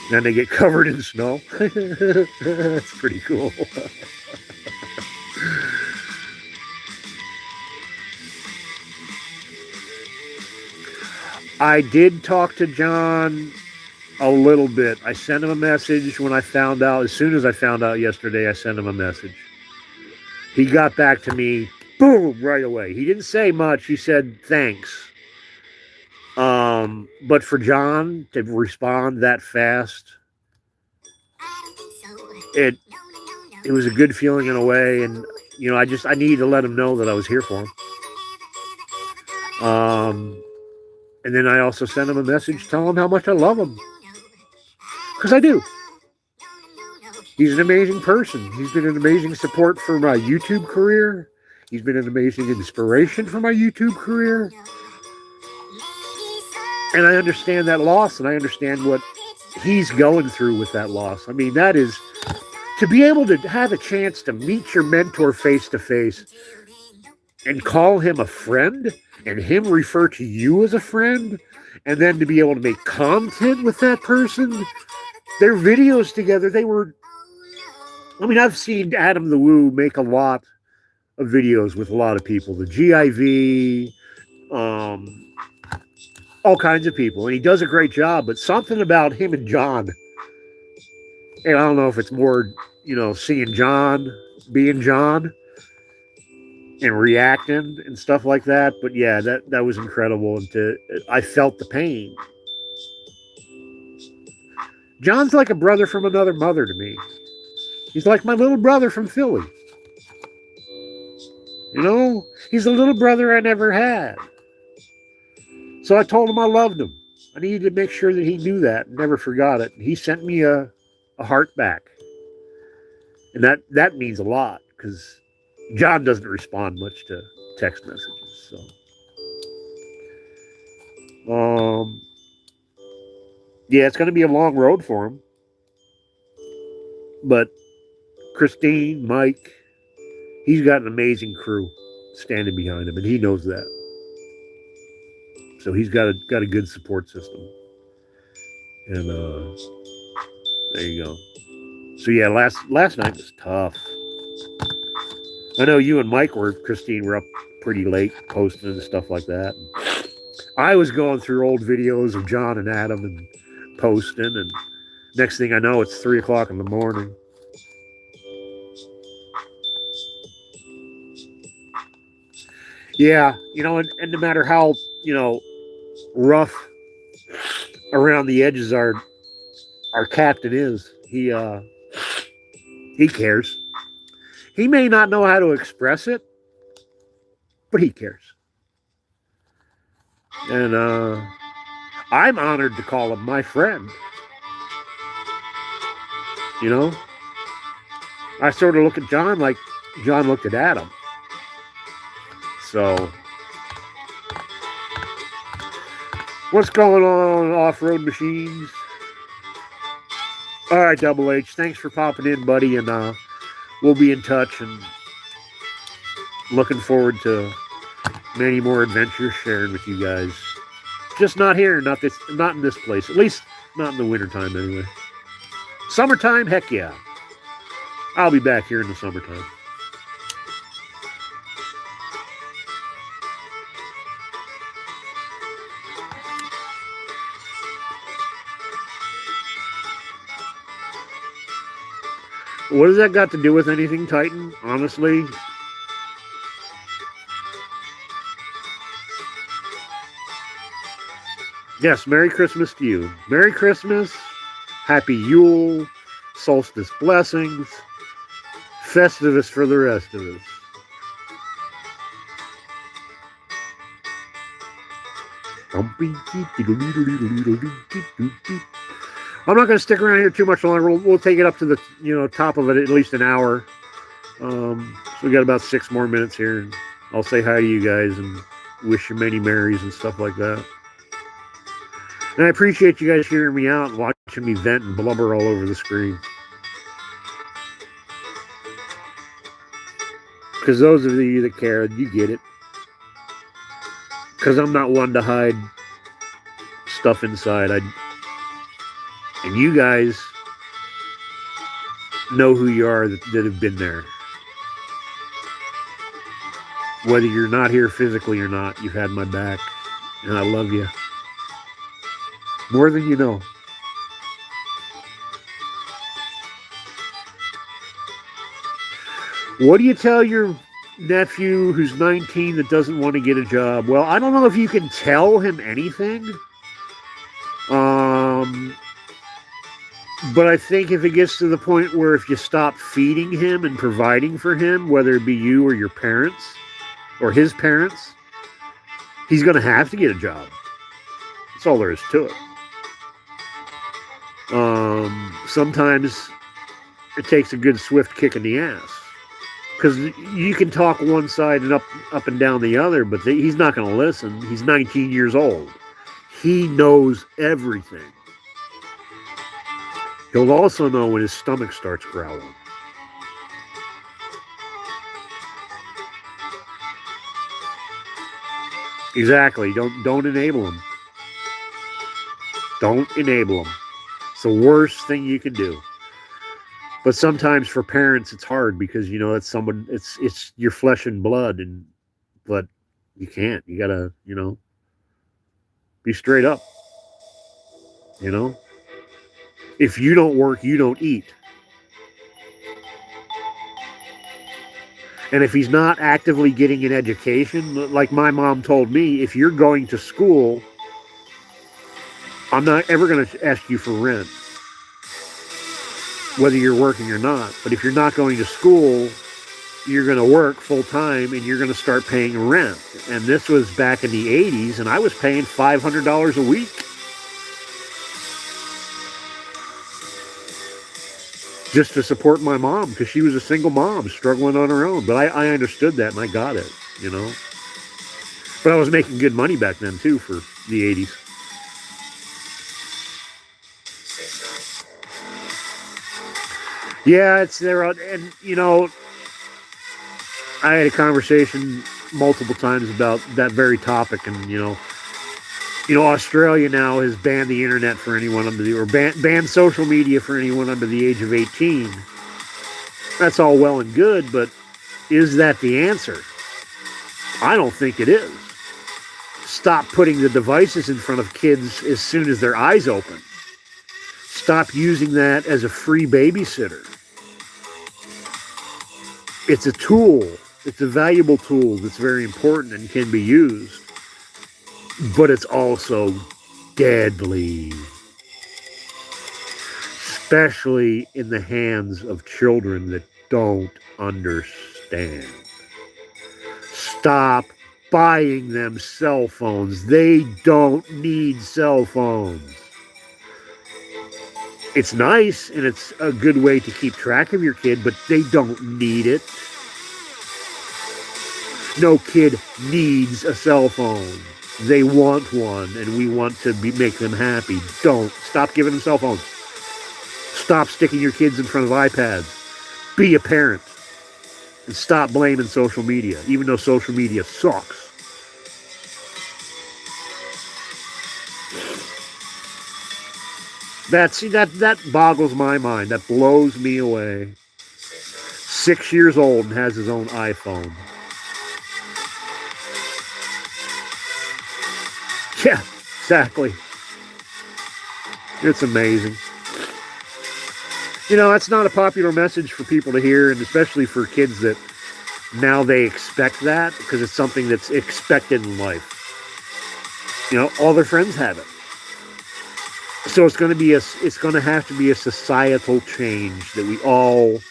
Then they get covered in snow. That's pretty cool. I did talk to John a little bit. I sent him a message when I found out. As soon as I found out yesterday, I sent him a message. He got back to me, boom, right away. He didn't say much. He said, thanks. But for John to respond that fast, it was a good feeling in a way. And, I needed to let him know that I was here for him. And then I also send him a message telling him how much I love him. Because I do. He's an amazing person. He's been an amazing support for my YouTube career. He's been an amazing inspiration for my YouTube career. And I understand that loss, and I understand what he's going through with that loss. I mean, that is, to be able to have a chance to meet your mentor face to face and call him a friend and him refer to you as a friend, and then to be able to make content with that person. Their videos together, I've seen Adam the Woo make a lot of videos with a lot of people, the GIV, all kinds of people, and he does a great job. But something about him and John, and I don't know if it's more, seeing John being John and reacting and stuff like that. But yeah, that was incredible, and I felt the pain. John's like a brother from another mother to me. He's like my little brother from Philly. He's the little brother I never had. So I told him I loved him. I needed to make sure that he knew that and never forgot it. And he sent me a heart back. And that means a lot, because John doesn't respond much to text messages. So, yeah, it's going to be a long road for him. But Christine, Mike, he's got an amazing crew standing behind him, and he knows that. So he's got a good support system. And there you go. So yeah, last night was tough. I know you and Christine were up pretty late posting and stuff like that. And I was going through old videos of John and Adam and posting, and next thing I know, it's 3 o'clock in the morning. Yeah, and no matter how, rough around the edges our captain is, he cares. He may not know how to express it, but he cares. And I'm honored to call him my friend. I sort of look at John like John looked at Adam. So, what's going on, Off-Road Machines? All right, Double H, thanks for popping in, buddy, and we'll be in touch, and looking forward to many more adventures sharing with you guys. Just not here, not in this place. At least not in the wintertime, anyway. Summertime, heck yeah. I'll be back here in the summertime. What has that got to do with anything, Titan? Honestly? Yes, Merry Christmas to you. Merry Christmas, Happy Yule, Solstice blessings, Festivus for the rest of us. I'm not going to stick around here too much longer. We'll take it up to the top of it at least an hour. So we got about 6 more minutes here. And I'll say hi to you guys and wish you many merries and stuff like that. And I appreciate you guys hearing me out and watching me vent and blubber all over the screen. Because those of you that care, you get it. Because I'm not one to hide stuff inside. And you guys know who you are that have been there. Whether you're not here physically or not, you've had my back. And I love you. More than you know. What do you tell your nephew who's 19 that doesn't want to get a job? Well, I don't know if you can tell him anything. But I think if it gets to the point where if you stop feeding him and providing for him, whether it be you or your parents or his parents, He's going to have to get a job. That's all there is to it. Sometimes it takes a good swift kick in the ass. Because you can talk one side and up and down the other, but he's not going to listen. He's 19 years old. He knows everything. He'll also know when his stomach starts growling. Exactly. Don't enable him. Don't enable him. It's the worst thing you can do. But sometimes for parents it's hard because it's someone, it's your flesh and blood, but you can't. You gotta, be straight up. If you don't work, you don't eat. And if he's not actively getting an education, like my mom told me, if you're going to school, I'm not ever going to ask you for rent, whether you're working or not. But if you're not going to school, you're going to work full time and you're going to start paying rent. And this was back in the 80s, and I was paying $500 a week. Just to support my mom, because she was a single mom struggling on her own. But I understood that and I got it, But I was making good money back then too for the 80s. Yeah, it's there. And, I had a conversation multiple times about that very topic. And, Australia now has banned the internet for anyone banned social media for anyone under the age of 18. That's all well and good, but is that the answer? I don't think it is. Stop putting the devices in front of kids as soon as their eyes open. Stop using that as a free babysitter. It's a tool. It's a valuable tool that's very important and can be used. But it's also deadly. Especially in the hands of children that don't understand. Stop buying them cell phones. They don't need cell phones. It's nice and it's a good way to keep track of your kid, but they don't need it. No kid needs a cell phone. They want one, and we want to make them happy. Don't. Stop giving them cell phones. Stop sticking your kids in front of iPads. Be a parent. And stop blaming social media, even though social media sucks. That boggles my mind. That blows me away. 6 years old and has his own iPhone. Yeah, exactly. It's amazing. That's not a popular message for people to hear, and especially for kids that now they expect that because it's something that's expected in life. All their friends have it. So it's going to have to be a societal change that we all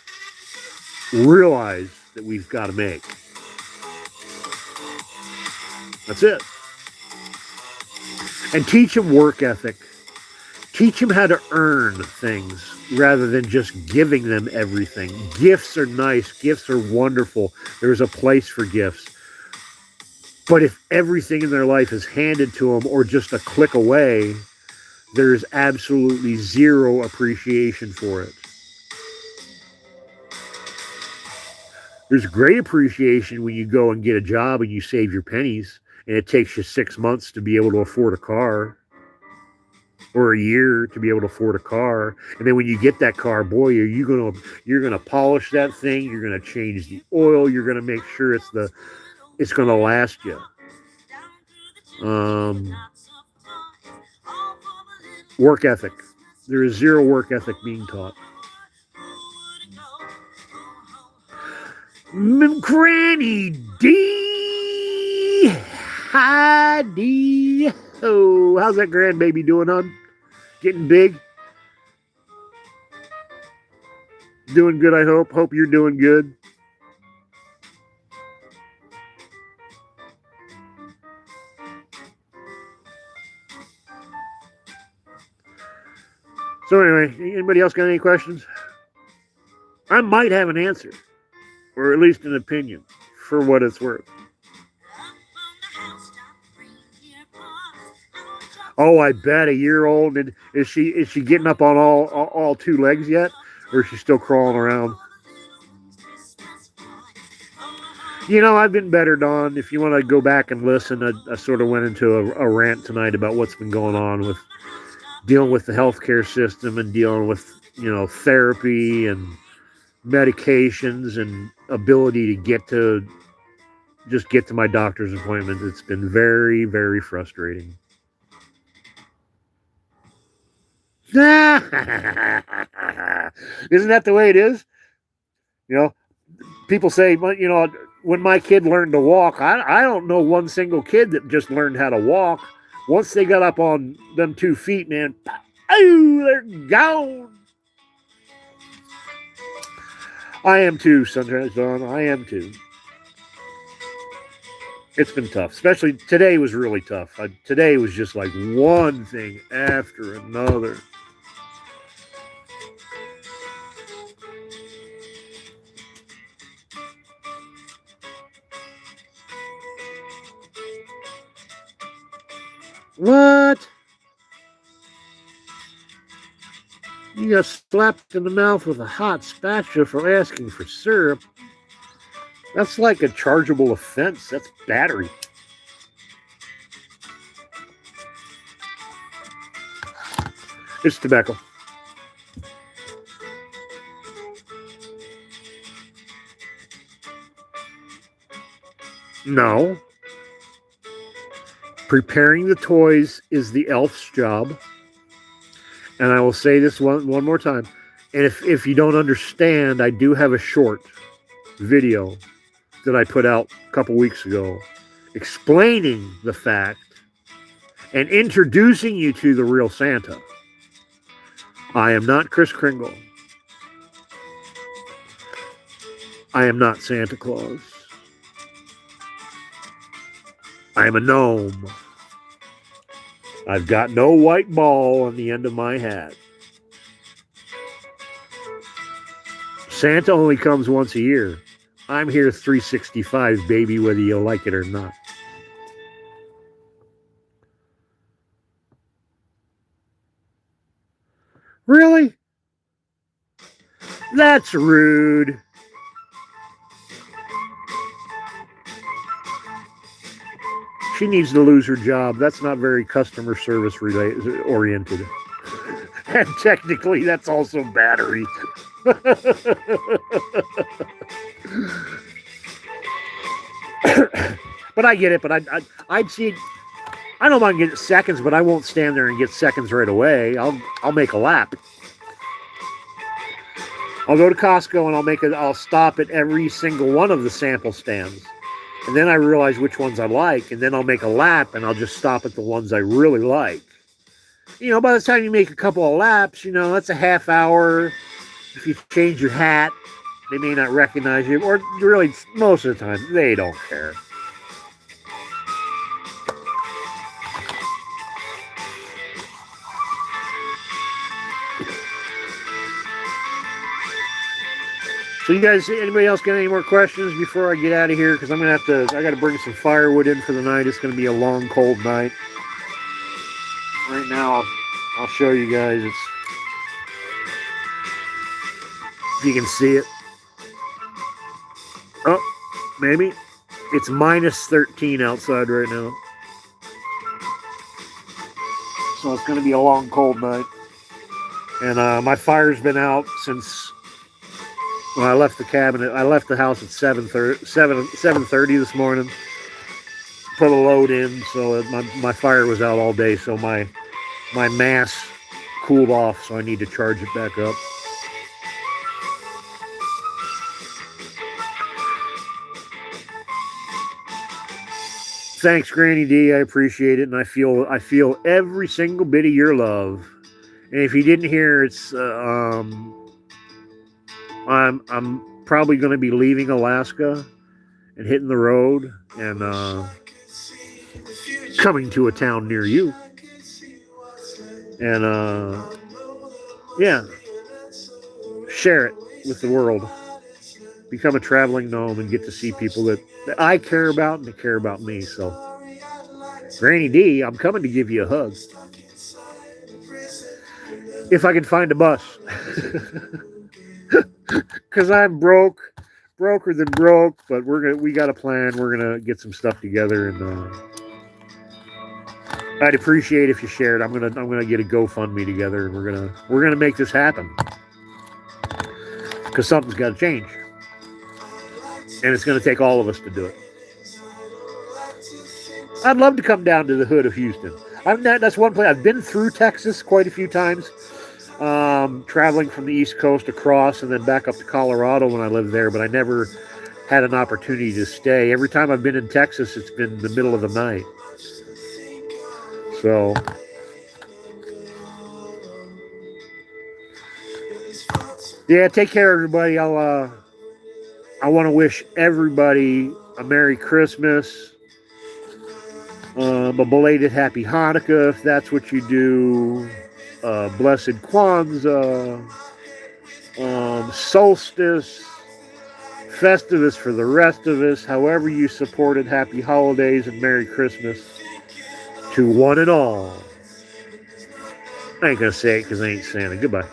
realize that we've got to make. That's it. And teach them work ethic. Teach them how to earn things rather than just giving them everything. Gifts are nice. Gifts are wonderful. There's a place for gifts. But if everything in their life is handed to them or just a click away, there's absolutely zero appreciation for it. There's great appreciation when you go and get a job and you save your pennies and it takes you 6 months to be able to afford a car. Or a year to be able to afford a car. And then when you get that car, boy, you're gonna polish that thing, you're gonna change the oil, you're gonna make sure it's gonna last you. Work ethic. There is zero work ethic being taught. Granny D. Hi D. Oh, how's that grandbaby doing, hon? Getting big? Doing good, I hope. Hope you're doing good. So anyway, anybody else got any questions? I might have an answer, or at least an opinion, for what it's worth. Oh, I bet a year old. And is she getting up on all two legs yet, or is she still crawling around? You know, I've been better, Dawn. If you want to go back and listen, I sort of went into a rant tonight about what's been going on with dealing with the healthcare system and dealing with, therapy and medications and ability to get to my doctor's appointment. It's been very, very frustrating. Isn't that the way it is? People say, when my kid learned to walk, I don't know one single kid that just learned how to walk. Once they got up on them 2 feet, man, they're gone. I am too, Sunrise Dawn. I am too. It's been tough. Especially today was really tough. Today was just like one thing after another. What? You got slapped in the mouth with a hot spatula for asking for syrup. That's like a chargeable offense. That's battery. It's tobacco. No. Preparing the toys is the elf's job. And I will say this one more time. And if you don't understand, I do have a short video that I put out a couple weeks ago explaining the fact and introducing you to the real Santa. I am not Kris Kringle. I am not Santa Claus. I am a gnome. I've got no white ball on the end of my hat. Santa only comes once a year. I'm here 365, baby, whether you like it or not. Really? That's rude. She needs to lose her job. That's not very customer service oriented. And technically, that's also battery. But I get it. But I'd see. I don't mind getting seconds, but I won't stand there and get seconds right away. I'll make a lap. I'll go to Costco and I'll stop at every single one of the sample stands. And then I realize which ones I like, and then I'll make a lap and I'll just stop at the ones I really like. By the time you make a couple of laps, that's a half hour. If you change your hat, they may not recognize you, or really, most of the time, they don't care. So you guys, anybody else got any more questions before I get out of here? Because I got to bring some firewood in for the night. It's going to be a long, cold night. Right now, I'll show you guys. If you can see it. Oh, maybe. It's minus 13 outside right now. So it's going to be a long, cold night. And my fire's been out since... When I left the cabin, I left the house at 7:30 this morning. Put a load in, so my fire was out all day. So my mass cooled off, so I need to charge it back up. Thanks, Granny D. I appreciate it, and I feel every single bit of your love. And if you didn't hear, it's I'm probably going to be leaving Alaska and hitting the road and coming to a town near you. And Yeah, share it with the world. Become a traveling gnome and get to see people that I care about and that care about me. So, Granny D, I'm coming to give you a hug. If I can find a bus. Because I'm broker than broke, but we got a plan. We're gonna get some stuff together, and I'd appreciate if you shared. I'm gonna get a GoFundMe together, and we're gonna make this happen. Because something's got to change, and it's gonna take all of us to do it. I'd love to come down to the hood of Houston. That's one place I've been through Texas quite a few times. Traveling from the East Coast across and then back up to Colorado when I lived there, but I never had an opportunity to stay. Every time I've been in Texas, it's been the middle of the night. So, yeah, take care, everybody. I want to wish everybody a Merry Christmas, a belated Happy Hanukkah if that's what you do, Blessed Kwanzaa, Solstice, Festivus for the rest of us. However you supported, Happy Holidays and Merry Christmas to one and all. I ain't gonna say it because I ain't Santa. Goodbye.